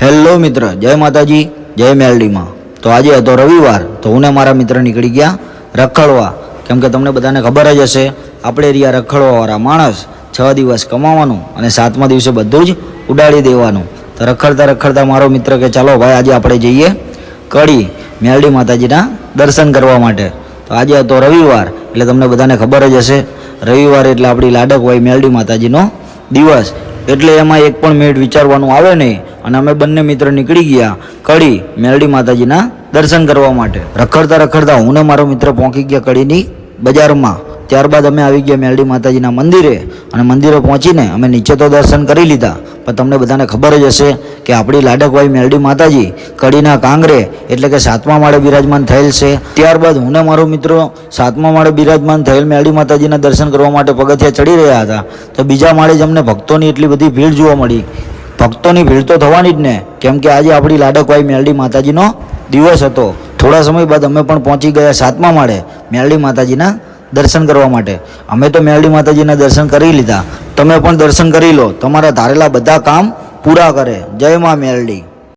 Hello મિત્ર, જય માતાજી, જય મેલડીમાં। તો આજે હતો રવિવાર, તો હું ને મારા મિત્ર નીકળી ગયા રખડવા। કેમ કે તમને બધાને ખબર જ હશે, આપણે રહ્યા રખડવાવાળા માણસ। 6 દિવસ કમાવાનું અને 7મા દિવસે બધું જ ઉડાડી દેવાનું। તો રખડતા રખડતા મારો મિત્ર કે ચાલો ભાઈ આજે આપણે જઈએ કડી મેલડી માતાજીના દર્શન કરવા માટે। તો આજે હતો રવિવાર, એટલે તમને બધાને ખબર જ હશે, રવિવાર એટલે આપણી લાડકવાઈ મેલડી માતાજીનો દિવસ। એટલે એમાં એક પણ મિનિટ વિચારવાનું આવે નહીં અને અમે બંને મિત્ર નીકળી ગયા કડી મેલડી માતાજીના દર્શન કરવા માટે। રખડતા રખડતા હું ને મારો મિત્ર પહોંચી ગયા કડીની બજારમાં। ત્યારબાદ અમે આવી ગયા મેલડી માતાજીના મંદિરે અને મંદિરે પહોંચીને અમે નીચે તો દર્શન કરી લીધા, પણ તમને બધાને ખબર જ હશે કે આપણી લાડકવાઈ મેલડી માતાજી કડીના કાંગરે એટલે કે 7મા માળે બિરાજમાન થયેલ છે। ત્યારબાદ હું ને મારો મિત્રો 7મા માળે બિરાજમાન થયેલ મેલડી માતાજીના દર્શન કરવા માટે પગથિયા ચડી રહ્યા હતા, તો બીજા માળે જ અમને ભક્તોની એટલી બધી ભીડ જોવા મળી। ભક્તોની ભીડ તો થવાની જ ને, કેમ કે આજે આપણી લાડકવાઈ મેલડી માતાજીનો દિવસ હતો। થોડા સમય બાદ અમે પણ પહોંચી ગયા 7મા માળે મેલડી માતાજીના દર્શન કરવા માટે। અમે તો મેલડી માતાજીના દર્શન કરી લીધા, તમે પણ દર્શન કરી લો, તમારા ધારેલા બધા કામ પૂરા કરે। જય મા મેલડી।